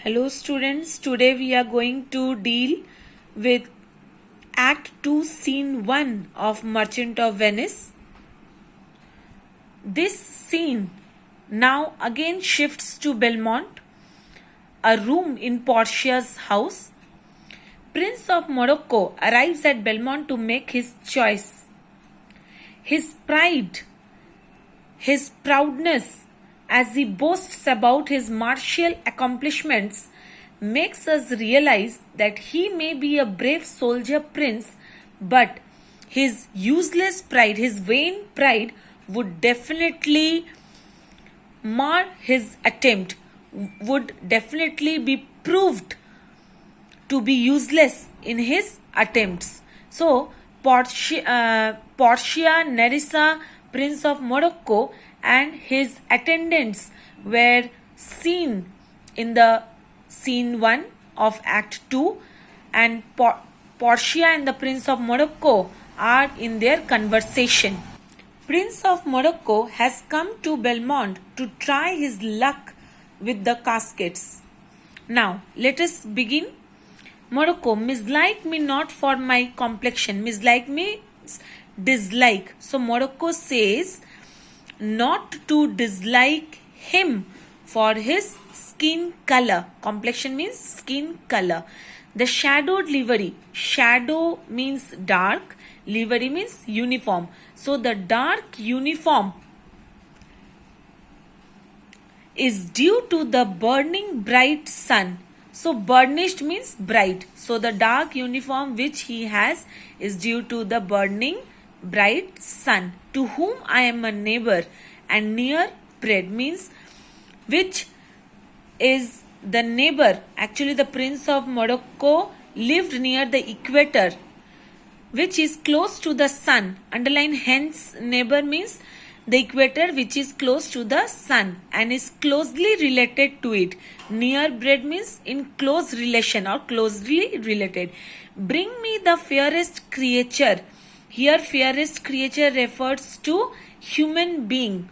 Hello students, today we are going to deal with Act 2 Scene 1 of Merchant of Venice. This scene now again shifts to Belmont, a room in Portia's house. Prince of Morocco arrives at Belmont to make his choice. His pride, his proudness, as he boasts about his martial accomplishments, makes us realize that he may be a brave soldier prince, but his useless pride, his vain pride, would definitely mar his attempt, would definitely be proved to be useless in his attempts. So, Portia, Nerissa, Prince of Morocco, and his attendants were seen in the scene 1 of Act 2, and Portia and the Prince of Morocco are in their conversation. Prince of Morocco has come to Belmont to try his luck with the caskets. Now, let us begin. Morocco, mislike me not for my complexion. Mislike means dislike. So, Morocco says not to dislike him for his skin color. Complexion means skin color. The shadowed livery. Shadow means dark. Livery means uniform. So the dark uniform is due to the burning bright sun. So burnished means bright. So the dark uniform which he has is due to the burning bright sun. To whom I am a neighbor, and near bred means which is the neighbor. Actually, the Prince of Morocco lived near the equator, which is close to the sun. Underline hence neighbor means the equator which is close to the sun and is closely related to it. Near bred means in close relation or closely related. Bring me the fairest creature. Here fairest creature refers to human being.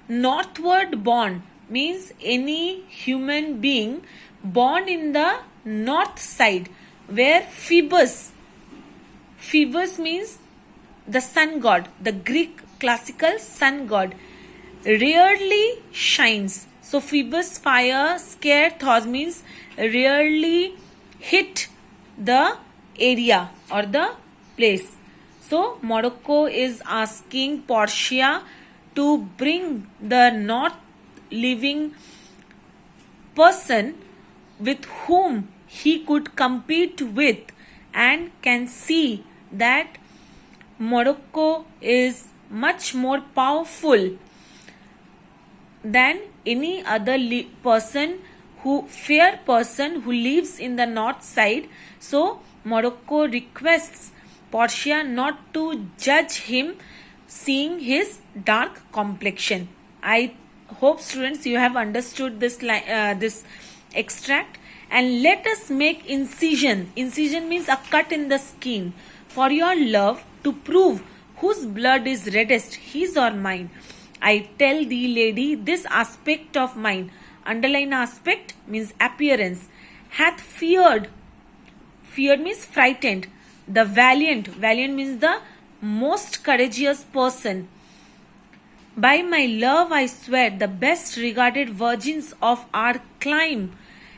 Northward born means any human being born in the north side, where Phoebus means the sun god, the Greek classical sun god, rarely shines. So Phoebus fire scare thoughts means rarely hit the area or the place. So Morocco is asking Portia to bring the north living person with whom he could compete with, and can see that Morocco is much more powerful than any other fair person who lives in the north side. So Morocco requests Portia not to judge him seeing his dark complexion. I hope students you have understood this extract. And let us make incision. Incision means a cut in the skin for your love, to prove whose blood is reddest, his or mine. I tell thee, lady, this aspect of mine. Underline aspect means appearance. Hath feared. Feared means frightened. The valiant. Valiant means the most courageous person. By my love I swear, the best regarded virgins of our clime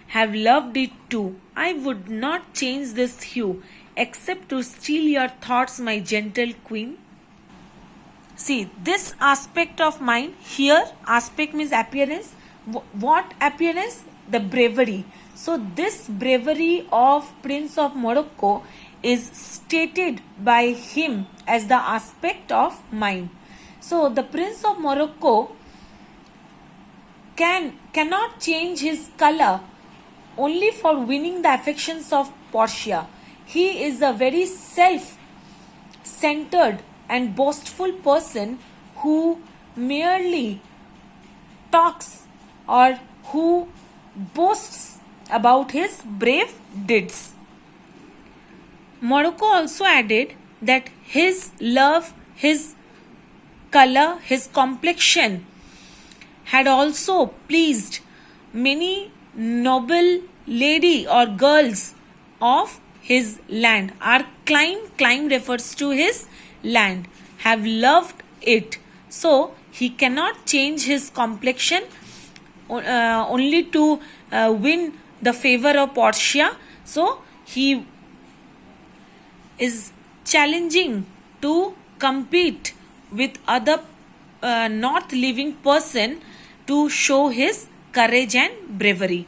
have loved it too. I would not change this hue, except to steal your thoughts, my gentle queen. See, this aspect of mine, here aspect means appearance. What appearance? The bravery. So this bravery of Prince of Morocco is stated by him as the aspect of mine. So the Prince of Morocco cannot change his color only for winning the affections of Portia. He is a very self-centered and boastful person who merely talks or who boasts about his brave deeds. Morocco also added that his love, his color, his complexion had also pleased many noble lady or girls of his land. Our climb refers to his land, have loved it. So he cannot change his complexion only to win the favor of Portia. So he is challenging to compete with other not living person to show his courage and bravery.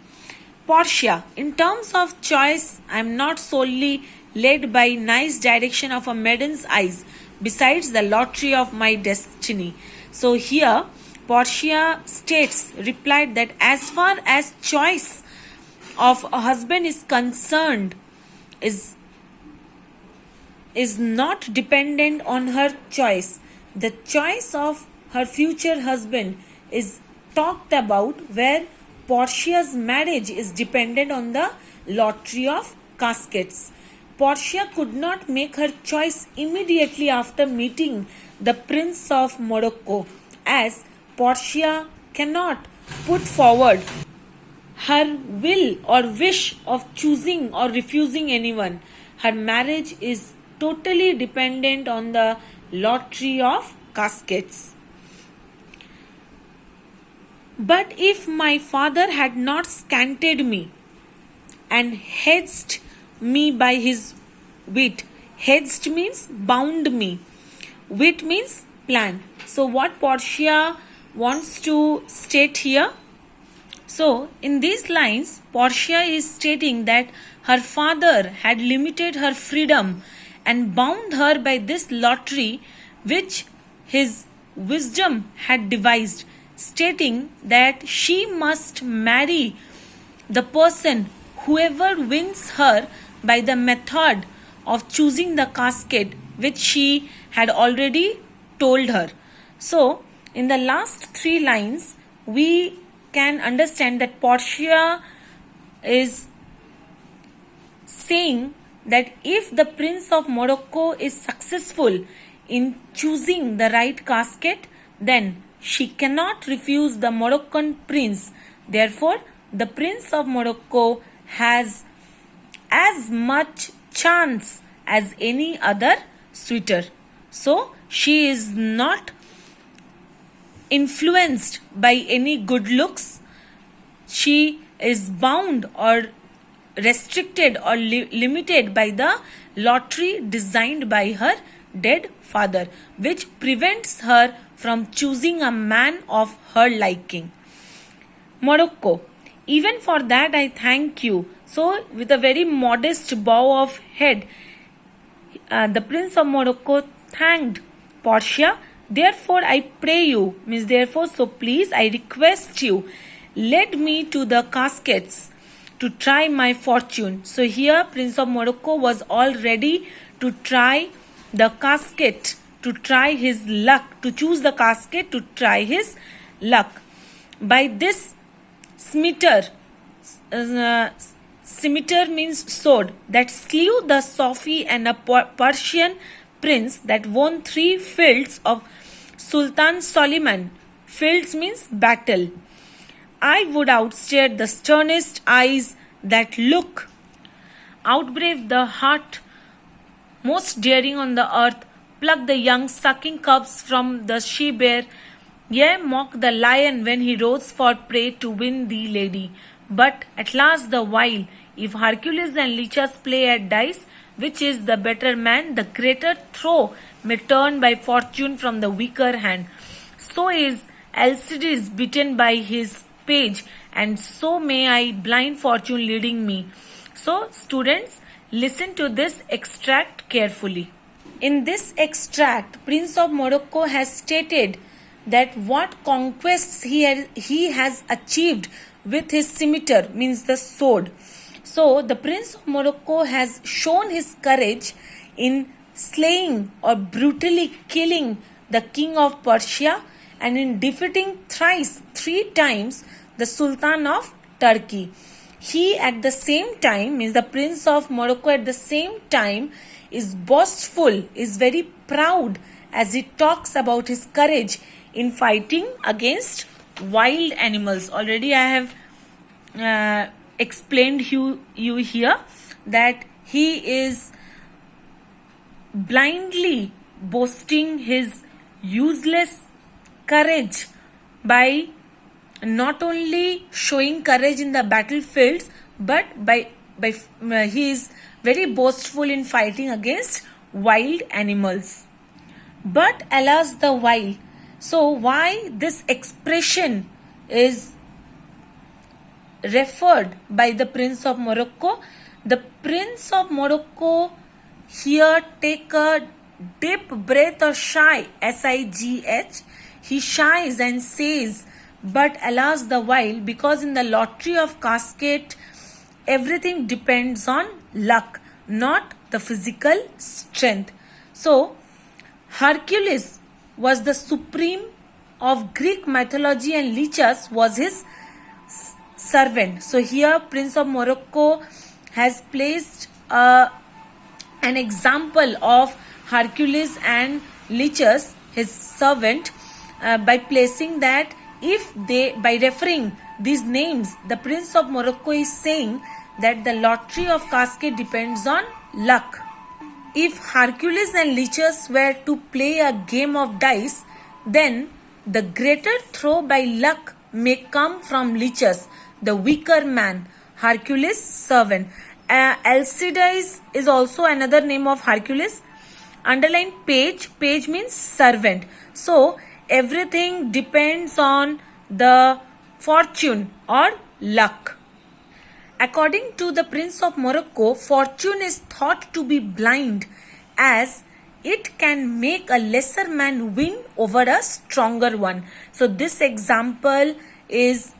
Portia, in terms of choice, I am not solely led by nice direction of a maiden's eyes, besides the lottery of my destiny. So here, Portia replied that as far as choice of a husband is concerned, is not dependent on her choice. The choice of her future husband is talked about, where Portia's marriage is dependent on the lottery of caskets. Portia could not make her choice immediately after meeting the Prince of Morocco, as Portia cannot put forward her will or wish of choosing or refusing anyone. Her marriage is totally dependent on the lottery of caskets. But if my father had not scanted me and hedged me by his wit, hedged means bound me, wit means plan. So what Portia wants to state here? So in these lines, Portia is stating that her father had limited her freedom and bound her by this lottery which his wisdom had devised, stating that she must marry the person whoever wins her by the method of choosing the casket which she had already told her. So, in the last 3 lines, we can understand that Portia is saying that if the Prince of Morocco is successful in choosing the right casket, then she cannot refuse the Moroccan prince. Therefore, the Prince of Morocco has as much chance as any other suitor. So, she is not influenced by any good looks. She is bound or restricted or limited by the lottery designed by her dead father, which prevents her from choosing a man of her liking. Morocco, even for that I thank you. So, with a very modest bow of head, the Prince of Morocco thanked Portia. Therefore, I pray you, means therefore, so please, I request you, lead me to the caskets to try my fortune. So here, Prince of Morocco was all ready to try the casket, to try his luck, to choose the casket to try his luck. By this scimitar, scimitar means sword, that slew the Sufi and a Persian prince that won 3 fields of Sultan Suleiman. Fields means battle. I would outstare the sternest eyes that look, outbrave the heart most daring on the earth, pluck the young sucking cubs from the she-bear, yea, mock the lion when he rose for prey to win thee, lady. But at last the while, if Hercules and Lichas play at dice, which is the better man, the greater throw may turn by fortune from the weaker hand. So is Alcides beaten by his page, and so may I blind fortune leading me. So, students, listen to this extract carefully. In this extract, Prince of Morocco has stated that what conquests he has achieved with his scimitar, means the sword. So, the Prince of Morocco has shown his courage in slaying or brutally killing the king of Persia and in defeating 3 times the Sultan of Turkey. He at the same time, means the Prince of Morocco at the same time, is boastful, is very proud as he talks about his courage in fighting against wild animals. Already I have explained you here, that he is blindly boasting his useless courage by not only showing courage in the battlefields, but by he is very boastful in fighting against wild animals. But alas the while. So why this expression is referred by the Prince of Morocco? The Prince of Morocco here take a deep breath or sigh, S-I-G-H. He sighs and says, but alas the while, because in the lottery of casket, everything depends on luck, not the physical strength. So, Hercules was the supreme of Greek mythology and Lichas was his servant. So here Prince of Morocco has placed an example of Hercules and Lichas, his servant, by placing that by referring these names, the Prince of Morocco is saying that the lottery of casket depends on luck. If Hercules and Lichas were to play a game of dice, then the greater throw by luck may come from Lichas, the weaker man, Hercules' servant. Alcides is also another name of Hercules. Underline page. Page means servant. So, everything depends on the fortune or luck. According to the Prince of Morocco, fortune is thought to be blind, as it can make a lesser man win over a stronger one. So this example is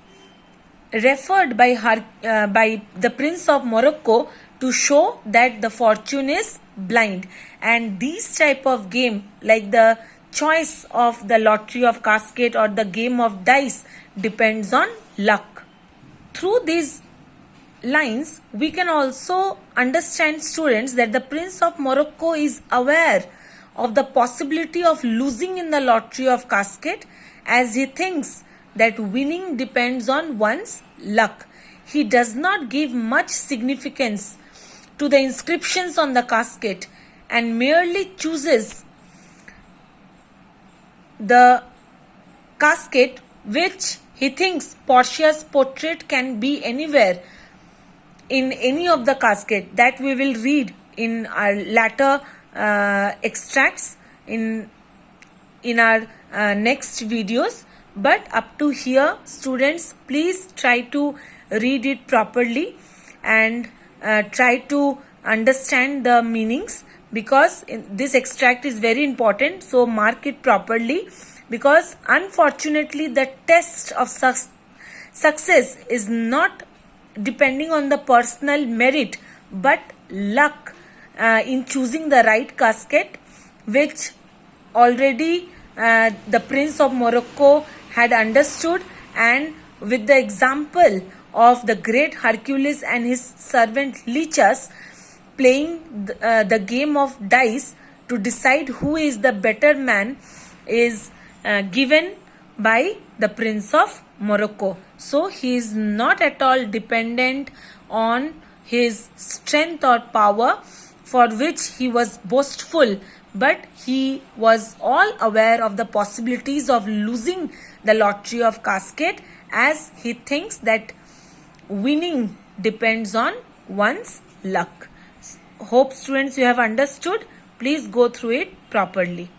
referred by the Prince of Morocco to show that the fortune is blind, and these type of game, like the choice of the lottery of casket or the game of dice, depends on luck. Through these lines, we can also understand, students, that the Prince of Morocco is aware of the possibility of losing in the lottery of casket, as he thinks that winning depends on one's luck. He does not give much significance to the inscriptions on the casket and merely chooses the casket which he thinks Portia's portrait can be anywhere in any of the casket. That we will read in our latter extracts in our next videos. But up to here, students, please try to read it properly and try to understand the meanings, because this extract is very important. So mark it properly, because unfortunately the test of success is not depending on the personal merit but luck in choosing the right casket, which already the Prince of Morocco had understood, and with the example of the great Hercules and his servant Lichas playing the game of dice to decide who is the better man is given by the Prince of Morocco. So he is not at all dependent on his strength or power, for which he was boastful, but he was all aware of the possibilities of losing the lottery of casket, as he thinks that winning depends on one's luck. Hope, students, you have understood. Please go through it properly.